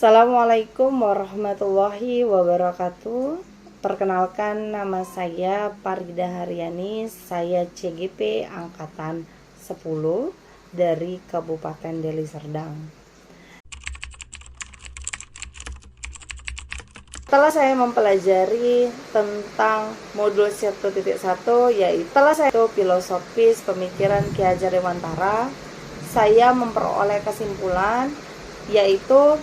Assalamualaikum warahmatullahi wabarakatuh. Perkenalkan, nama saya Farida Haryani. Saya CGP Angkatan 10 dari Kabupaten Deli Serdang. Setelah saya mempelajari tentang modul 1.1, yaitu filosofis pemikiran Ki Hajar Dewantara, saya memperoleh kesimpulan yaitu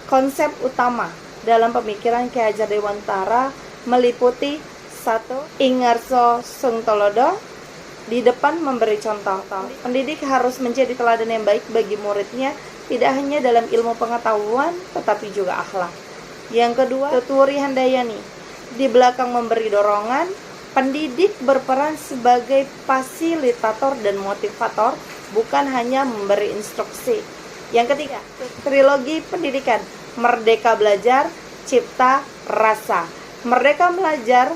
konsep utama dalam pemikiran Ki Hajar Dewantara meliputi 1. Ingarso Sungtolodo, di depan memberi contoh. Pendidik harus menjadi teladan yang baik bagi muridnya, tidak hanya dalam ilmu pengetahuan tetapi juga akhlak. Yang kedua, Tuturi Handayani, di belakang memberi dorongan, pendidik berperan sebagai fasilitator dan motivator, bukan hanya memberi instruksi. Yang ketiga, trilogi pendidikan, Merdeka Belajar, Cipta Rasa. Merdeka belajar,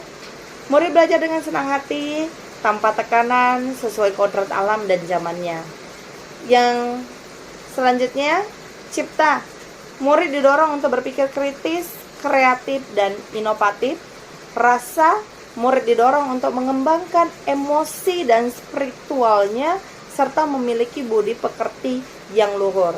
murid belajar dengan senang hati, tanpa tekanan, sesuai kodrat alam dan zamannya. Yang selanjutnya, Cipta, murid didorong untuk berpikir kritis, kreatif, dan inovatif. Rasa, murid didorong untuk mengembangkan emosi dan spiritualnya, serta memiliki budi pekerti yang luhur.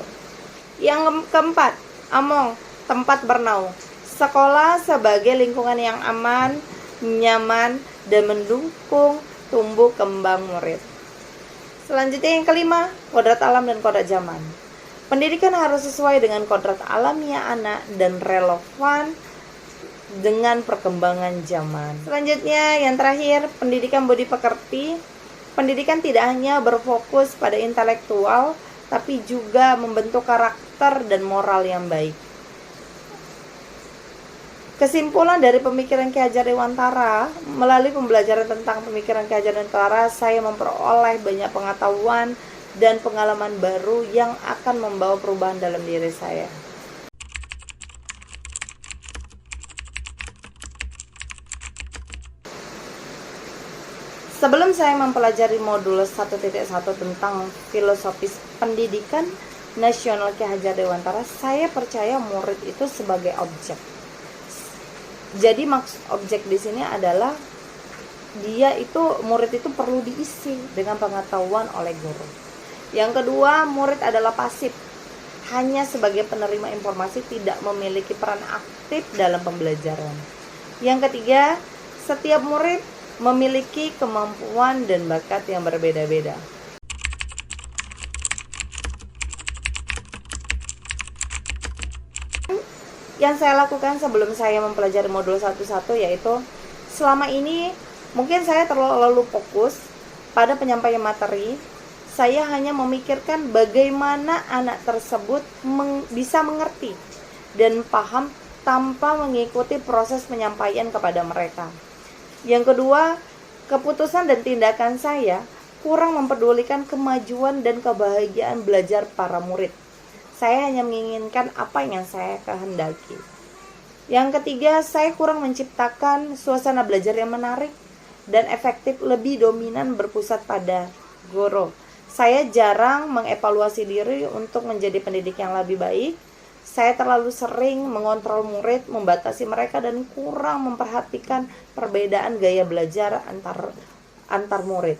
Yang keempat, Among, tempat bernaung. Sekolah sebagai lingkungan yang aman, nyaman, dan mendukung tumbuh kembang murid. Selanjutnya yang kelima, kodrat alam dan kodrat zaman. Pendidikan harus sesuai dengan kodrat alamiah anak dan relevan dengan perkembangan zaman. Selanjutnya yang terakhir, pendidikan budi pekerti. Pendidikan tidak hanya berfokus pada intelektual, tapi juga membentuk karakter dan moral yang baik. Kesimpulan dari pemikiran Ki Hajar Dewantara, melalui pembelajaran tentang pemikiran Ki Hajar Dewantara, saya memperoleh banyak pengetahuan dan pengalaman baru yang akan membawa perubahan dalam diri saya. Sebelum saya mempelajari modul 1.1 tentang filosofis pendidikan nasional Ki Hajar Dewantara, saya percaya murid itu sebagai objek. Jadi maksud objek di sini adalah murid itu perlu diisi dengan pengetahuan oleh guru. Yang kedua, murid adalah pasif, hanya sebagai penerima informasi, tidak memiliki peran aktif dalam pembelajaran. Yang ketiga, setiap murid memiliki kemampuan dan bakat yang berbeda-beda. Yang saya lakukan sebelum saya mempelajari modul 1.1 yaitu, selama ini mungkin saya terlalu fokus pada penyampaian materi. Saya hanya memikirkan bagaimana anak tersebut bisa mengerti dan paham tanpa mengikuti proses penyampaian kepada mereka. Yang kedua, keputusan dan tindakan saya kurang mempedulikan kemajuan dan kebahagiaan belajar para murid. Saya hanya menginginkan apa yang saya kehendaki. Yang ketiga, saya kurang menciptakan suasana belajar yang menarik dan efektif, lebih dominan berpusat pada guru. Saya jarang mengevaluasi diri untuk menjadi pendidik yang lebih baik. Saya terlalu sering mengontrol murid, membatasi mereka, dan kurang memperhatikan perbedaan gaya belajar antar murid.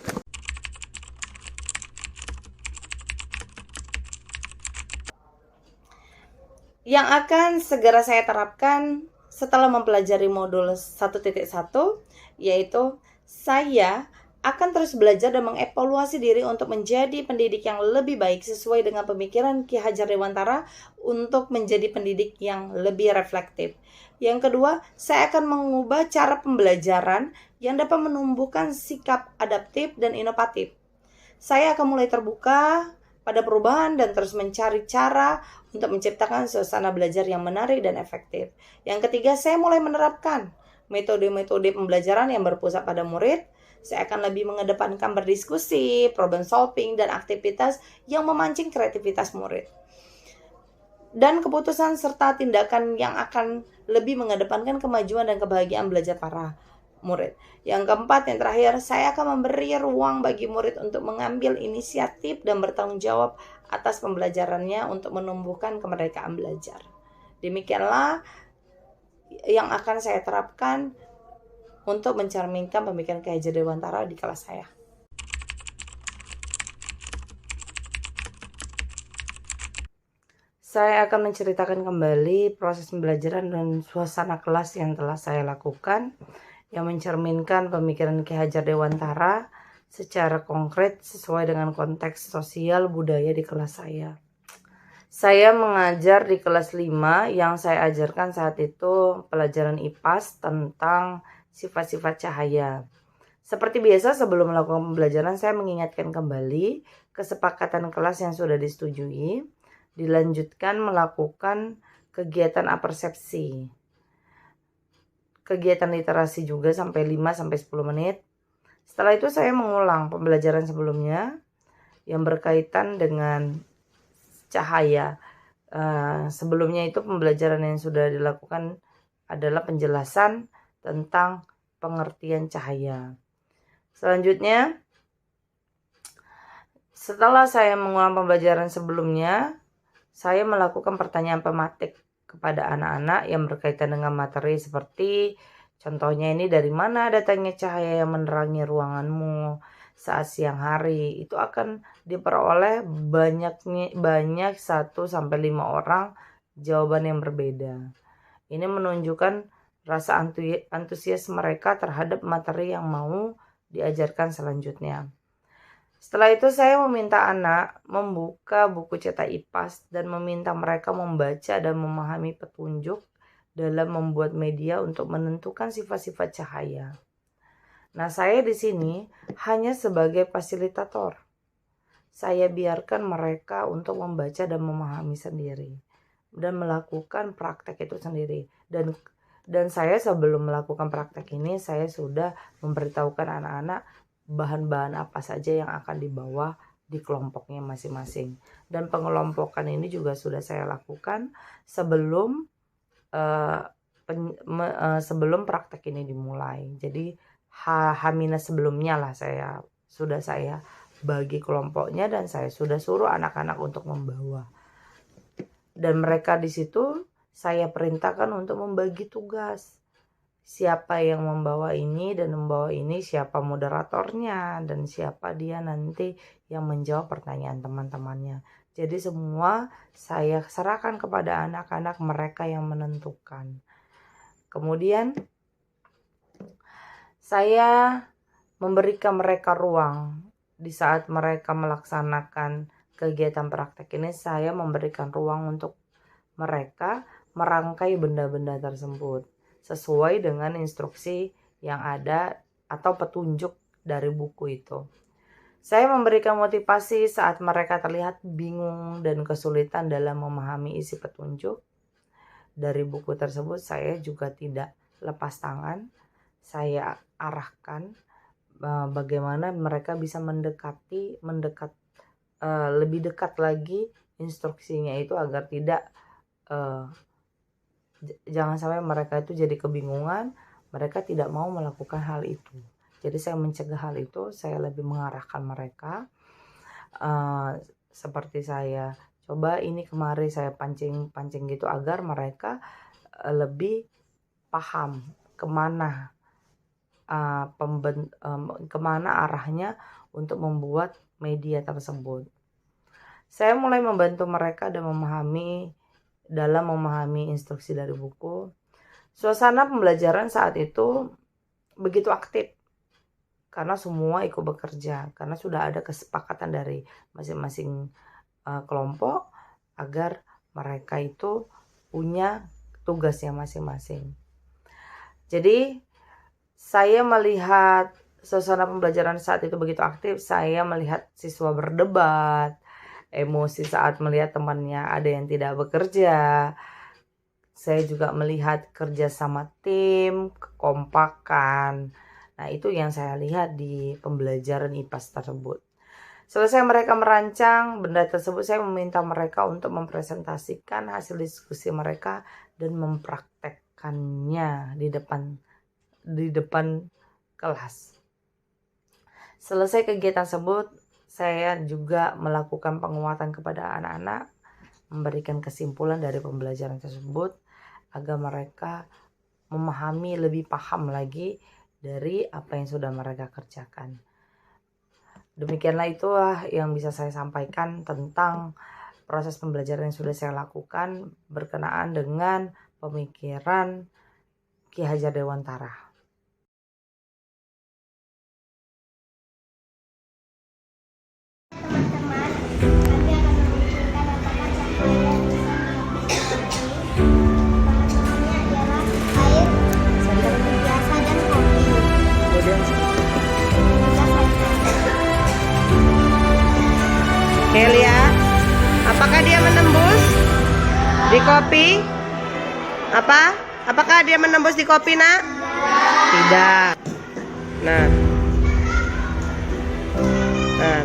Yang akan segera saya terapkan setelah mempelajari modul 1.1 yaitu, saya akan terus belajar dan mengevaluasi diri untuk menjadi pendidik yang lebih baik sesuai dengan pemikiran Ki Hajar Dewantara, untuk menjadi pendidik yang lebih reflektif. Yang kedua, saya akan mengubah cara pembelajaran yang dapat menumbuhkan sikap adaptif dan inovatif. Saya akan mulai terbuka pada perubahan dan terus mencari cara untuk menciptakan suasana belajar yang menarik dan efektif. Yang ketiga, saya mulai menerapkan metode-metode pembelajaran yang berpusat pada murid. Saya akan lebih mengedepankan berdiskusi, problem solving, dan aktivitas yang memancing kreativitas murid. Dan keputusan serta tindakan yang akan lebih mengedepankan kemajuan dan kebahagiaan belajar para murid. Yang keempat, yang terakhir, saya akan memberi ruang bagi murid untuk mengambil inisiatif dan bertanggung jawab atas pembelajarannya untuk menumbuhkan kemerdekaan belajar. Demikianlah yang akan saya terapkan untuk mencerminkan pemikiran Ki Hajar Dewantara di kelas saya. Saya akan menceritakan kembali proses pembelajaran dan suasana kelas yang telah saya lakukan yang mencerminkan pemikiran Ki Hajar Dewantara secara konkret sesuai dengan konteks sosial budaya di kelas saya. Saya mengajar di kelas 5, yang saya ajarkan saat itu pelajaran IPAS tentang sifat-sifat cahaya. Seperti biasa, sebelum melakukan pembelajaran saya mengingatkan kembali kesepakatan kelas yang sudah disetujui, dilanjutkan melakukan kegiatan apersepsi. Kegiatan literasi juga sampai 5-10 menit. Setelah itu saya mengulang pembelajaran sebelumnya yang berkaitan dengan cahaya. Sebelumnya itu pembelajaran yang sudah dilakukan adalah penjelasan tentang pengertian cahaya. Selanjutnya, setelah saya mengulang pembelajaran sebelumnya, saya melakukan pertanyaan pematik kepada anak-anak yang berkaitan dengan materi seperti contohnya ini, dari mana datangnya cahaya yang menerangi ruanganmu saat siang hari. Itu akan diperoleh banyak 1-5 orang jawaban yang berbeda. Ini menunjukkan rasa antusias mereka terhadap materi yang mau diajarkan selanjutnya. Setelah itu saya meminta anak membuka buku cetak IPAS dan meminta mereka membaca dan memahami petunjuk dalam membuat media untuk menentukan sifat-sifat cahaya. Nah, saya di sini hanya sebagai fasilitator. Saya biarkan mereka untuk membaca dan memahami sendiri dan melakukan praktek itu sendiri. Dan saya sebelum melakukan praktek ini, saya sudah memberitahukan anak-anak bahan-bahan apa saja yang akan dibawa di kelompoknya masing-masing. Dan pengelompokan ini juga sudah saya lakukan sebelum sebelum praktek ini dimulai. Jadi H- sebelumnya lah saya bagi kelompoknya dan saya sudah suruh anak-anak untuk membawa. Dan mereka di situ saya perintahkan untuk membagi tugas. Siapa yang membawa ini dan membawa ini, siapa moderatornya, dan siapa dia nanti yang menjawab pertanyaan teman-temannya. Jadi semua saya serahkan kepada anak-anak, mereka yang menentukan. Kemudian saya memberikan mereka ruang di saat mereka melaksanakan kegiatan praktek ini. Saya memberikan ruang untuk mereka merangkai benda-benda tersebut sesuai dengan instruksi yang ada atau petunjuk dari buku itu. Saya memberikan motivasi saat mereka terlihat bingung dan kesulitan dalam memahami isi petunjuk dari buku tersebut. Saya juga tidak lepas tangan. Saya arahkan bagaimana mereka bisa lebih dekat lagi instruksinya itu agar tidak jangan sampai mereka itu jadi kebingungan, mereka tidak mau melakukan hal itu. Jadi saya mencegah hal itu, saya lebih mengarahkan mereka. Seperti saya coba ini kemari, saya pancing gitu agar mereka lebih paham kemana kemana arahnya untuk membuat media tersebut. Saya mulai membantu mereka dan memahami instruksi dari buku. Suasana pembelajaran saat itu begitu aktif karena semua ikut bekerja, karena sudah ada kesepakatan dari masing-masing kelompok agar mereka itu punya tugasnya masing-masing. Jadi saya melihat suasana pembelajaran saat itu begitu aktif. Saya melihat siswa berdebat, emosi saat melihat temannya ada yang tidak bekerja. Saya juga melihat kerja sama tim, kekompakan. Nah, itu yang saya lihat di pembelajaran IPAS tersebut. Selesai mereka merancang benda tersebut, saya meminta mereka untuk mempresentasikan hasil diskusi mereka dan mempraktekkannya di depan kelas. Selesai kegiatan tersebut, saya juga melakukan penguatan kepada anak-anak. memberikan kesimpulan dari pembelajaran tersebut agar mereka memahami, lebih paham lagi dari apa yang sudah mereka kerjakan. Demikianlah itulah yang bisa saya sampaikan tentang proses pembelajaran yang sudah saya lakukan berkenaan dengan pemikiran Ki Hajar Dewantara. Helia, apakah dia menembus di kopi? Apakah dia menembus di kopi, Nak? Tidak. Nah,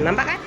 nampak kan?